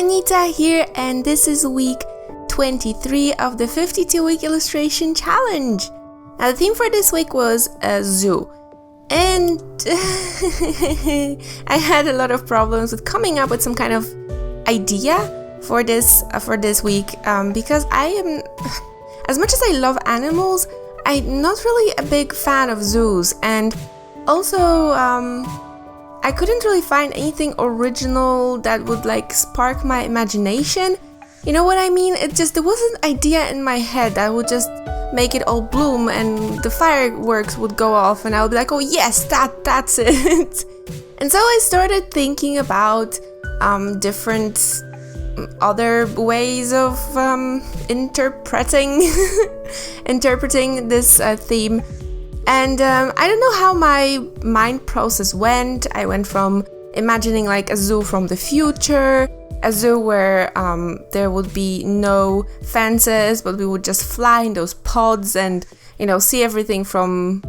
Anita here, and this is week 23 of the 52-week illustration challenge. Now the theme for this week was a zoo, and I had a lot of problems with coming up with some kind of idea for this week because I am, as much as I love animals, I'm not really a big fan of zoos, and also I couldn't really find anything original that would like spark my imagination. You know what I mean? There was an idea in my head that would just make it all bloom and the fireworks would go off and I would be like, oh yes, that's it. And so I started thinking about different other ways of interpreting this theme. And I don't know how my mind process went. I went from imagining like a zoo from the future, a zoo where there would be no fences, but we would just fly in those pods and, you know, see everything from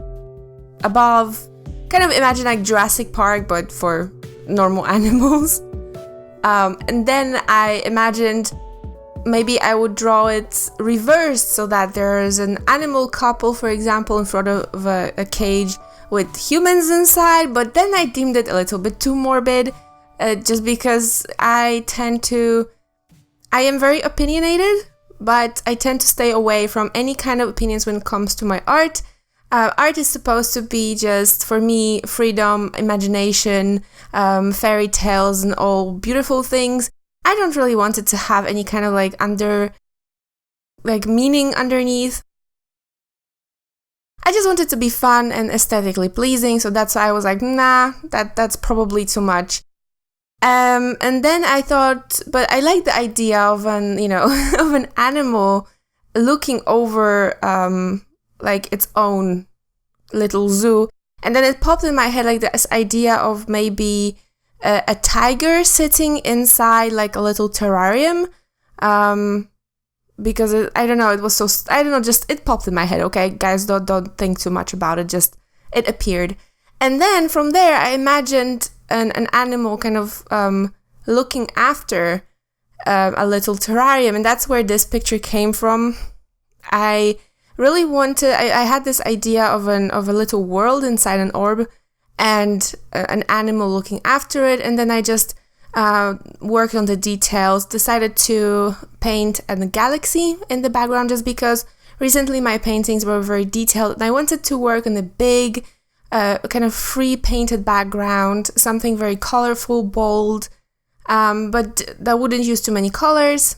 above. Kind of imagine like Jurassic Park, but for normal animals. And then I imagined maybe I would draw it reversed so that there's an animal couple, for example, in front of a cage with humans inside, but then I deemed it a little bit too morbid, just because I am very opinionated, but I tend to stay away from any kind of opinions when it comes to my art. Art is supposed to be just, for me, freedom, imagination, fairy tales and all beautiful things. I don't really want it to have any kind of meaning underneath. I just want it to be fun and aesthetically pleasing, so that's why I was like, nah, that's probably too much. And then I thought, but I like the idea of of an animal looking over like its own little zoo. And then it popped in my head like this idea of maybe a tiger sitting inside like a little terrarium, because it popped in my head. Okay, guys, don't think too much about it. Just it appeared, and then from there I imagined an animal kind of looking after a little terrarium, and that's where this picture came from. I really I had this idea of a little world inside an orb, and an animal looking after it, and then I just worked on the details, decided to paint a galaxy in the background just because recently my paintings were very detailed and I wanted to work on a big kind of free painted background, something very colorful, bold, but that wouldn't use too many colors.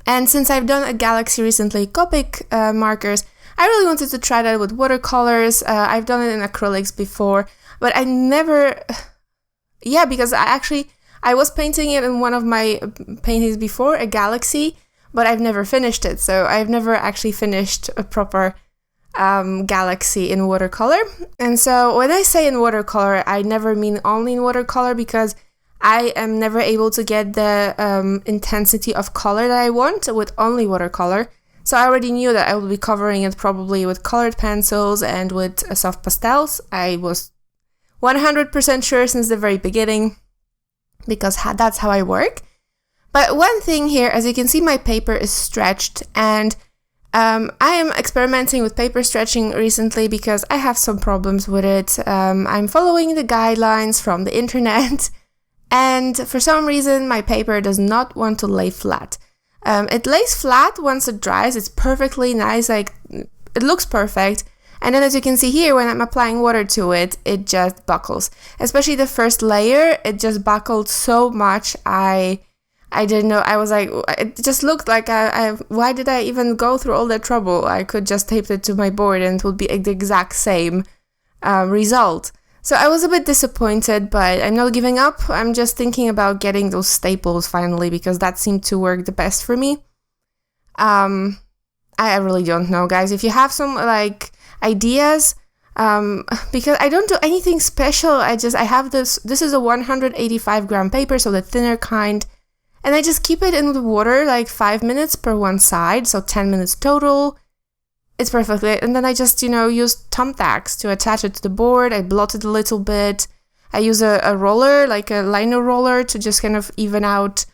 And since I've done a galaxy recently, Copic markers, I really wanted to try that with watercolors. I've done it in acrylics before, but I never... Yeah, because I was painting it in one of my paintings before, a galaxy, but I've never finished it. So I've never actually finished a proper galaxy in watercolor. And so when I say in watercolor, I never mean only in watercolor, because I am never able to get the intensity of color that I want with only watercolor. So I already knew that I would be covering it probably with colored pencils and with soft pastels. I was 100% sure since the very beginning, because that's how I work. But one thing here, as you can see, my paper is stretched, and I am experimenting with paper stretching recently because I have some problems with it. I'm following the guidelines from the internet, and for some reason my paper does not want to lay flat. It lays flat once it dries. It's perfectly nice, like it looks perfect. And then as you can see here, when I'm applying water to it, it just buckles. Especially the first layer, it just buckled so much. I didn't know. I was like, it just looked like why did I even go through all that trouble? I could just tape it to my board and it would be the exact same result. So I was a bit disappointed, but I'm not giving up. I'm just thinking about getting those staples finally, because that seemed to work the best for me. I really don't know, guys. If you have some ideas, because I don't do anything special. I have this is a 185 gram paper, so the thinner kind, and I just keep it in the water like 5 minutes per one side, so 10 minutes total. It's perfectly, and then I just, use thumbtacks to attach it to the board. I blot it a little bit. I use a roller, like a lino roller, to just kind of even out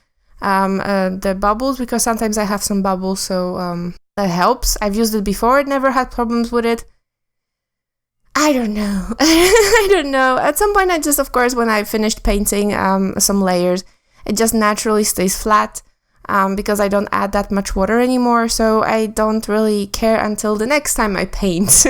the bubbles, because sometimes I have some bubbles, so that helps. I've used it before, never had problems with it. I don't know. I don't know. At some point, I just, of course, when I finished painting some layers, it just naturally stays flat because I don't add that much water anymore, so I don't really care until the next time I paint.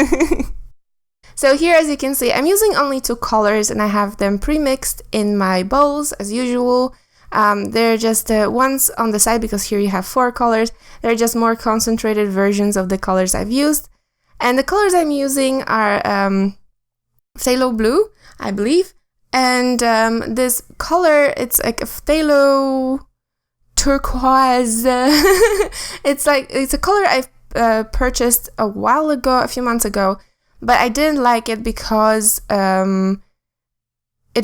So here, as you can see, I'm using only 2 colors and I have them pre-mixed in my bowls as usual. They're just ones on the side because here you have 4 colors. They're just more concentrated versions of the colors I've used. And the colors I'm using are phthalo blue, I believe. And this color, it's like a phthalo turquoise. It's a color I've purchased a while ago, a few months ago. But I didn't like it because it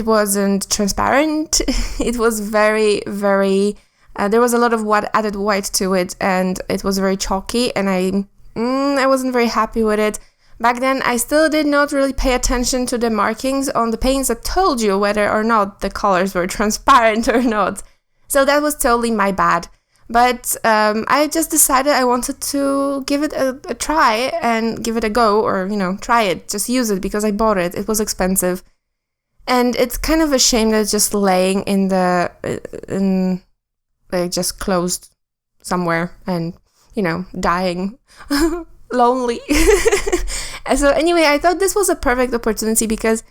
wasn't transparent. It was very, very... there was a lot of added white to it, and it was very chalky, and I wasn't very happy with it. Back then, I still did not really pay attention to the markings on the paints that told you whether or not the colors were transparent or not. So that was totally my bad. But I just decided I wanted to give it a try and give it a go, or, try it, just use it because I bought it. It was expensive. And it's kind of a shame that it's just laying just closed somewhere and, dying lonely. So anyway, I thought this was a perfect opportunity because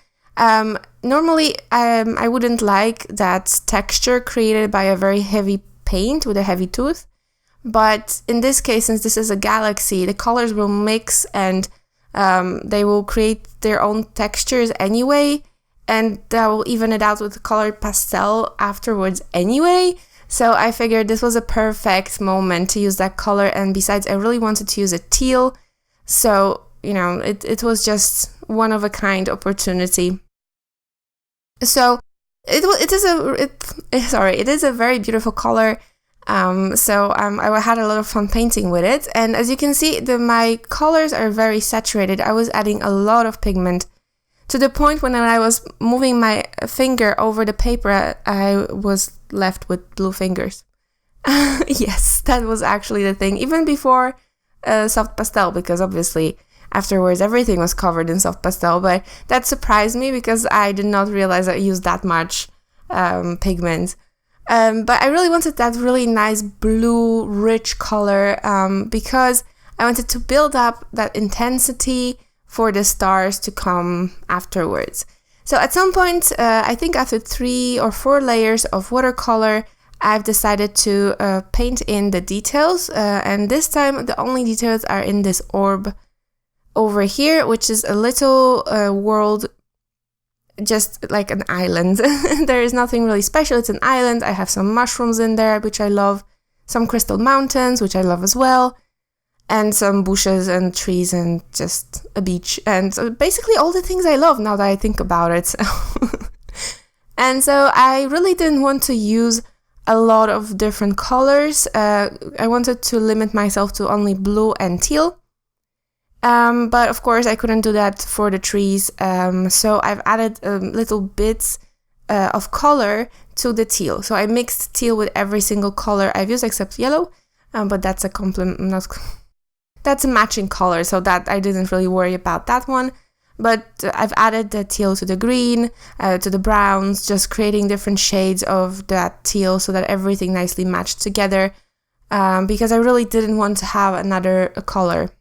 normally I wouldn't like that texture created by a very heavy paint with a heavy tooth, but in this case, since this is a galaxy, the colors will mix and they will create their own textures anyway, and that will even it out with the color pastel afterwards anyway. So I figured this was a perfect moment to use that color, and besides, I really wanted to use a teal, so it was just one of a kind opportunity. So it is a very beautiful color. I had a lot of fun painting with it, and as you can see, my colors are very saturated. I was adding a lot of pigment to the point when I was moving my finger over the paper, I was left with blue fingers. Yes, that was actually the thing, even before soft pastel, because obviously afterwards everything was covered in soft pastel, but that surprised me because I did not realize I used that much pigment. But I really wanted that really nice blue rich color because I wanted to build up that intensity for the stars to come afterwards. So at some point, I think after 3 or 4 layers of watercolor, I've decided to paint in the details, and this time the only details are in this orb over here, which is a little world, just like an island. There is nothing really special, it's an island. I have some mushrooms in there, which I love, some crystal mountains, which I love as well, and some bushes and trees and just a beach, and basically all the things I love now that I think about it. And so I really didn't want to use a lot of different colors. I wanted to limit myself to only blue and teal. But of course I couldn't do that for the trees, so I've added little bits of color to the teal. So I mixed teal with every single color I've used except yellow, but that's a that's a matching color, so that I didn't really worry about that one. But I've added the teal to the green, to the browns, just creating different shades of that teal so that everything nicely matched together, because I really didn't want to have another color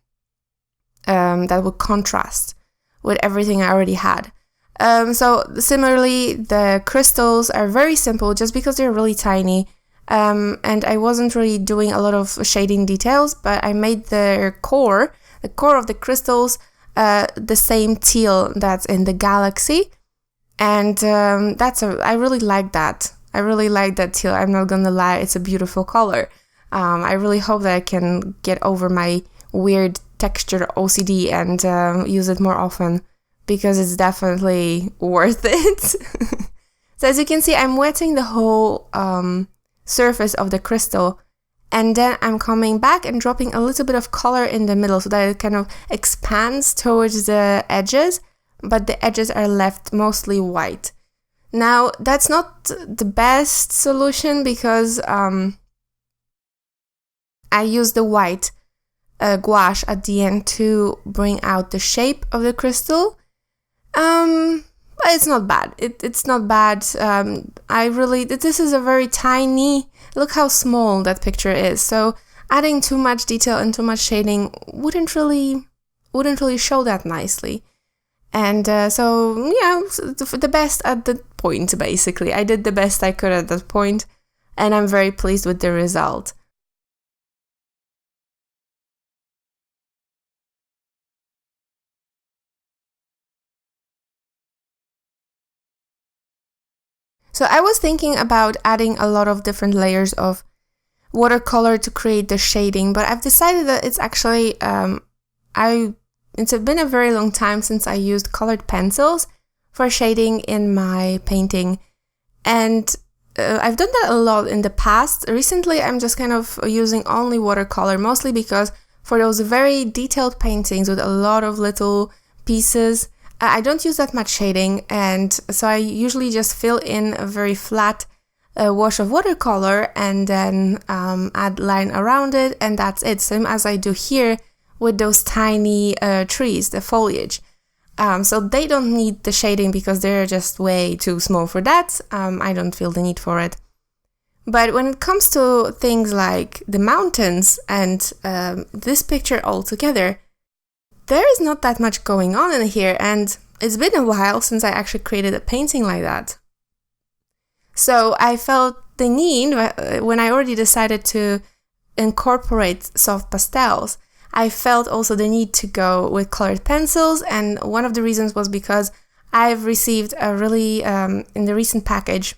that would contrast with everything I already had. So similarly, the crystals are very simple just because they're really tiny, and I wasn't really doing a lot of shading details, but I made the core of the crystals the same teal that's in the galaxy, and I really like that. I really like that teal. I'm not gonna lie, it's a beautiful color. I really hope that I can get over my weird texture OCD and use it more often, because it's definitely worth it. So as you can see, I'm wetting the whole surface of the crystal, and then I'm coming back and dropping a little bit of color in the middle so that it kind of expands towards the edges, but the edges are left mostly white. Now, that's not the best solution because I use the white gouache at the end to bring out the shape of the crystal. But it's not bad. It's not bad. This is a very tiny, look how small that picture is. So adding too much detail and too much shading wouldn't really show that nicely. And so, yeah, the best at the point, basically. I did the best I could at that point, and I'm very pleased with the result. So I was thinking about adding a lot of different layers of watercolor to create the shading, but I've decided that it's actually, it's been a very long time since I used colored pencils for shading in my painting, and I've done that a lot in the past. Recently, I'm just kind of using only watercolor, mostly because for those very detailed paintings with a lot of little pieces, I don't use that much shading, and so I usually just fill in a very flat wash of watercolor and then add line around it, and that's it. Same as I do here with those tiny trees, the foliage. So they don't need the shading because they're just way too small for that. I don't feel the need for it. But when it comes to things like the mountains and this picture altogether, there is not that much going on in here, and it's been a while since I actually created a painting like that. So I felt the need, when I already decided to incorporate soft pastels, I felt also the need to go with colored pencils, and one of the reasons was because I've received a really, in the recent package,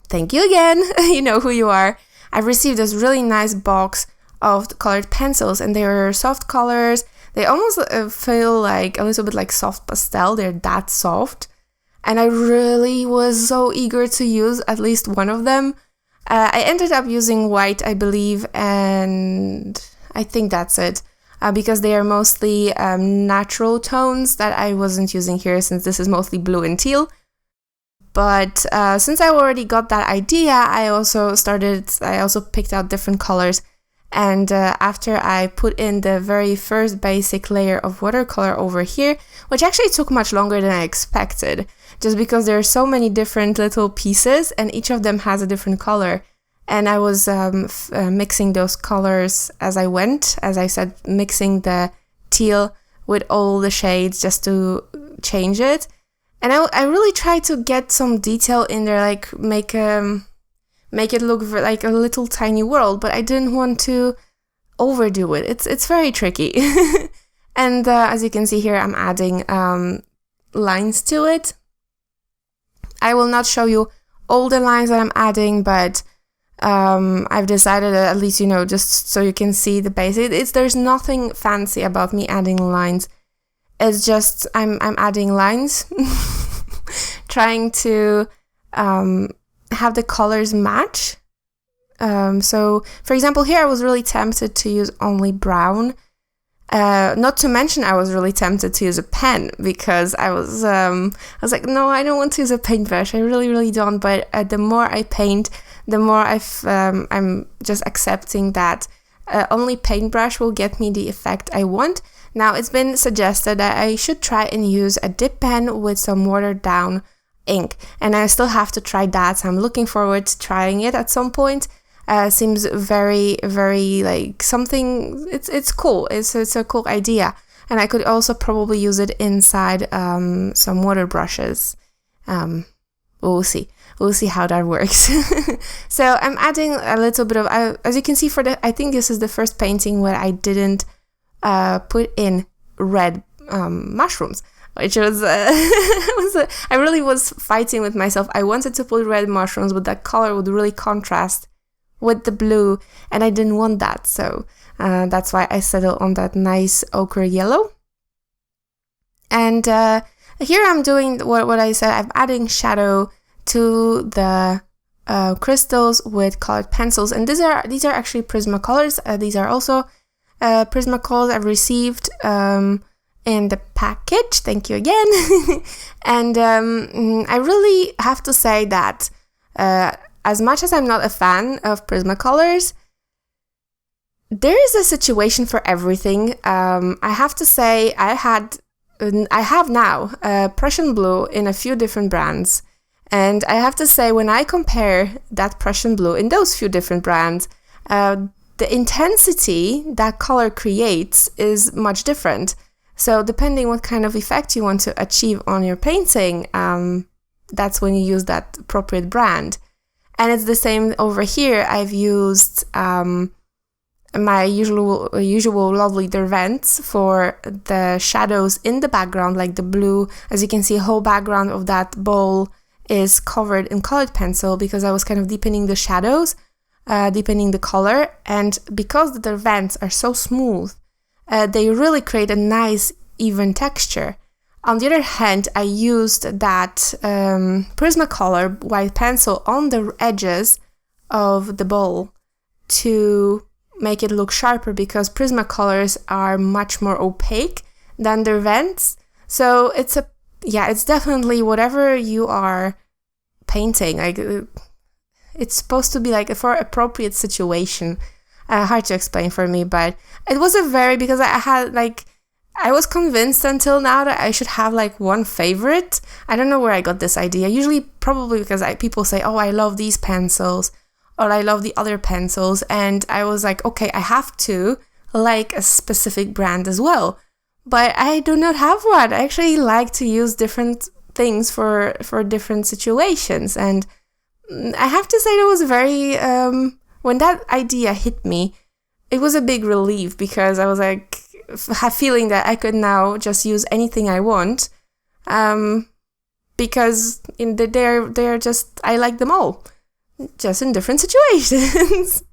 thank you again, you know who you are, I've received this really nice box of colored pencils, and they are soft colors. They almost feel like a little bit like soft pastel. They're that soft. And I really was so eager to use at least one of them. I ended up using white, I believe, and I think that's it. Because they are mostly natural tones that I wasn't using here, since this is mostly blue and teal. But since I already got that idea, I also picked out different colors. And after I put in the very first basic layer of watercolor over here, which actually took much longer than I expected, just because there are so many different little pieces and each of them has a different color. And I was mixing those colors as I went, as I said, mixing the teal with all the shades just to change it. And I really tried to get some detail in there, like make it look like a little tiny world, but I didn't want to overdo it. It's very tricky. And as you can see here, I'm adding lines to it. I will not show you all the lines that I'm adding, but I've decided that at least, just so you can see the basics. There's nothing fancy about me adding lines. It's just I'm adding lines, trying to have the colors match. So for example, here I was really tempted to use only brown. Not to mention I was really tempted to use a pen because I was like, no, I don't want to use a paintbrush. I really don't. But the more I paint, the more I'm just accepting that only paintbrush will get me the effect I want. Now it's been suggested that I should try and use a dip pen with some watered down ink, and I still have to try that, so I'm looking forward to trying it at some point. Seems very like something, it's cool, it's a cool idea, and I could also probably use it inside some water brushes. We'll see how that works. So I'm adding a little bit of, as you can see, I think this is the first painting where I didn't put in red mushrooms, which was, I really was fighting with myself. I wanted to put red mushrooms, but that color would really contrast with the blue, and I didn't want that. So that's why I settled on that nice ochre yellow. And here I'm doing what I said. I'm adding shadow to the crystals with colored pencils, and these are actually Prismacolors. These are also Prismacolors I've received in the package. Thank you again. And I really have to say that as much as I'm not a fan of Prismacolors, there is a situation for everything. I have to say I have now Prussian blue in a few different brands. And I have to say, when I compare that Prussian blue in those few different brands, the intensity that color creates is much different. So depending what kind of effect you want to achieve on your painting, that's when you use that appropriate brand. And it's the same over here. I've used my usual lovely Derwents for the shadows in the background, like the blue. As you can see, the whole background of that bowl is covered in colored pencil because I was kind of deepening the shadows, deepening the color. And because the Derwents are so smooth, they really create a nice even texture. On the other hand, I used that Prismacolor white pencil on the edges of the bowl to make it look sharper, because Prismacolors are much more opaque than Derwents. So it's definitely whatever you are painting. Like, it's supposed to be like for appropriate situation. Hard to explain for me, but it was because I was convinced until now that I should have like one favorite. I don't know where I got this idea. Usually probably because people say, oh, I love these pencils, or I love the other pencils. And I was like, okay, I have to like a specific brand as well. But I do not have one. I actually like to use different things for different situations. And I have to say it was very, when that idea hit me, it was a big relief, because I was like, feeling that I could now just use anything I want, because they're just, I like them all, just in different situations.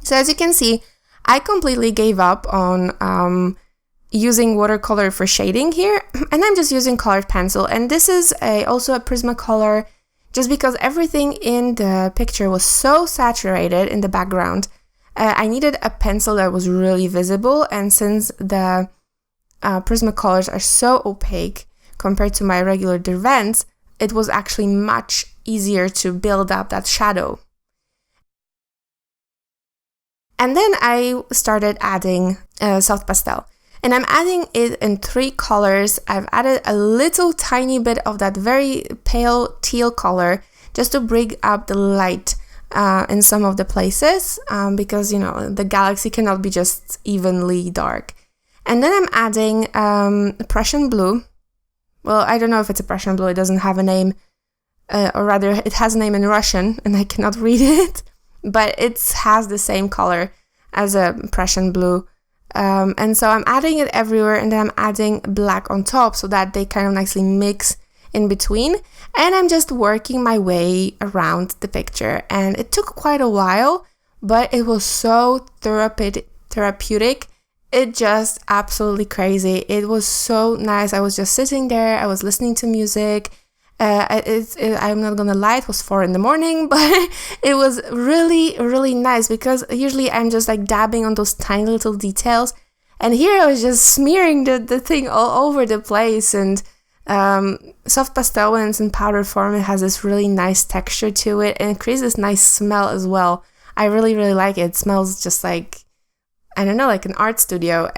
So as you can see, I completely gave up on using watercolor for shading here, and I'm just using colored pencil. And this is also a Prismacolor, just because everything in the picture was so saturated in the background. I needed a pencil that was really visible, and since the Prismacolors are so opaque compared to my regular Derwents, it was actually much easier to build up that shadow. And then I started adding soft pastel. And I'm adding it in 3 colors. I've added a little tiny bit of that very pale teal color just to bring up the light in some of the places, because, the galaxy cannot be just evenly dark. And then I'm adding Prussian blue. Well, I don't know if it's a Prussian blue. It doesn't have a name, or rather, it has a name in Russian, and I cannot read it. But it has the same color as a Prussian blue. And so I'm adding it everywhere, and then I'm adding black on top so that they kind of nicely mix in between. And I'm just working my way around the picture. And it took quite a while, but it was so therapeutic. It just absolutely crazy. It was so nice. I was just sitting there. I was listening to music. I'm not gonna lie, it was 4 a.m, but it was really, really nice, because usually I'm just like dabbing on those tiny little details, and here I was just smearing the thing all over the place. And soft pastel, when it's in powder form, it has this really nice texture to it, and it creates this nice smell as well. I really, really like it. It smells just like, I don't know, like an art studio.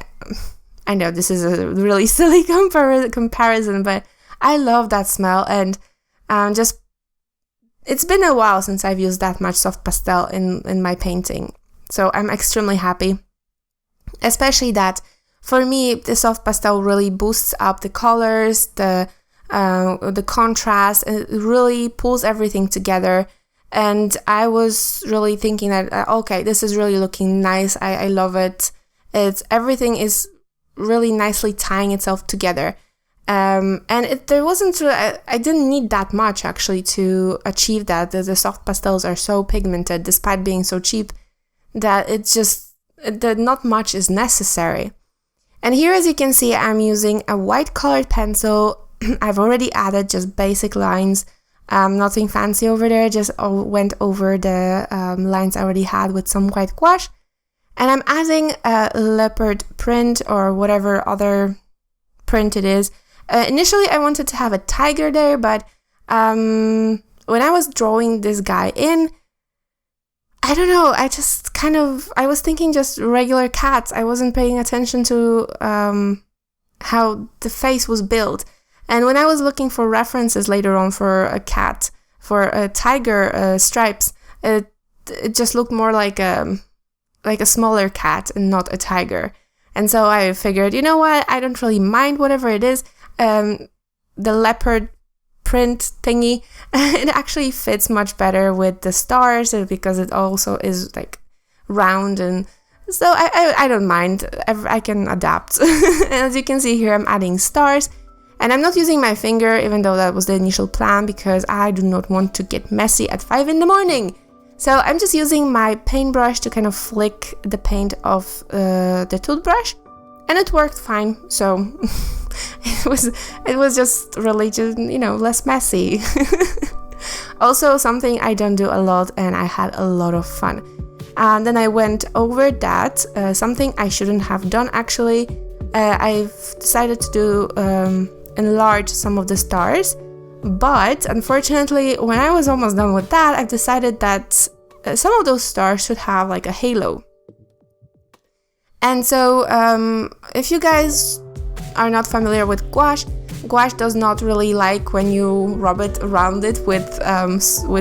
I know this is a really silly comparison, but I love that smell. And it's been a while since I've used that much soft pastel in my painting, so I'm extremely happy. Especially that, for me, the soft pastel really boosts up the colors, the contrast, and it really pulls everything together. And I was really thinking that, okay, this is really looking nice. I love it. Everything is really nicely tying itself together. And there wasn't I didn't need that much actually to achieve that. The soft pastels are so pigmented, despite being so cheap, that that not much is necessary. And here, as you can see, I'm using a white colored pencil. I've already added just basic lines, nothing fancy over there, just went over the lines I already had with some white gouache. And I'm adding a leopard print or whatever other print it is. Initially, I wanted to have a tiger there, but when I was drawing this guy in, I don't know, I was thinking just regular cats. I wasn't paying attention to how the face was built. And when I was looking for references later on for a cat, for a tiger stripes, it just looked more like a smaller cat and not a tiger. And so I figured, you know what, I don't really mind whatever it is. The leopard print thingy, it actually fits much better with the stars because it also is like round, and so I don't mind. I can adapt. And as you can see here, I'm adding stars, and I'm not using my finger, even though that was the initial plan, because I do not want to get messy at 5 in the morning. So I'm just using my paintbrush to kind of flick the paint off the toothbrush, and it worked fine. So it was just really just, less messy. Also, something I don't do a lot, and I had a lot of fun. And then I went over that, something I shouldn't have done actually. I've decided to do enlarge some of the stars, but unfortunately, when I was almost done with that, I've decided that some of those stars should have like a halo. And so, if you guys are not familiar with gouache, gouache does not really like when you rub it around it with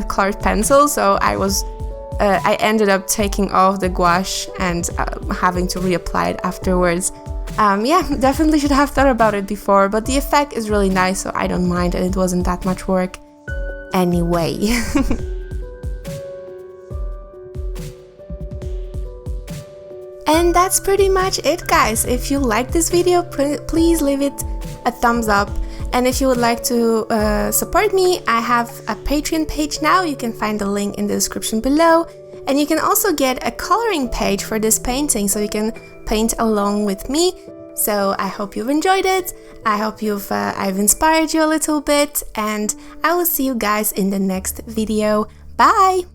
colored pencil. So I ended up taking off the gouache and having to reapply it afterwards. Yeah, definitely should have thought about it before, but the effect is really nice, so I don't mind, and it wasn't that much work anyway. And that's pretty much it, guys. If you like this video, please leave it a thumbs up. And if you would like to support me, I have a Patreon page now. You can find the link in the description below. And you can also get a coloring page for this painting, so you can paint along with me. So I hope you've enjoyed it. I hope I've inspired you a little bit, and I will see you guys in the next video. Bye!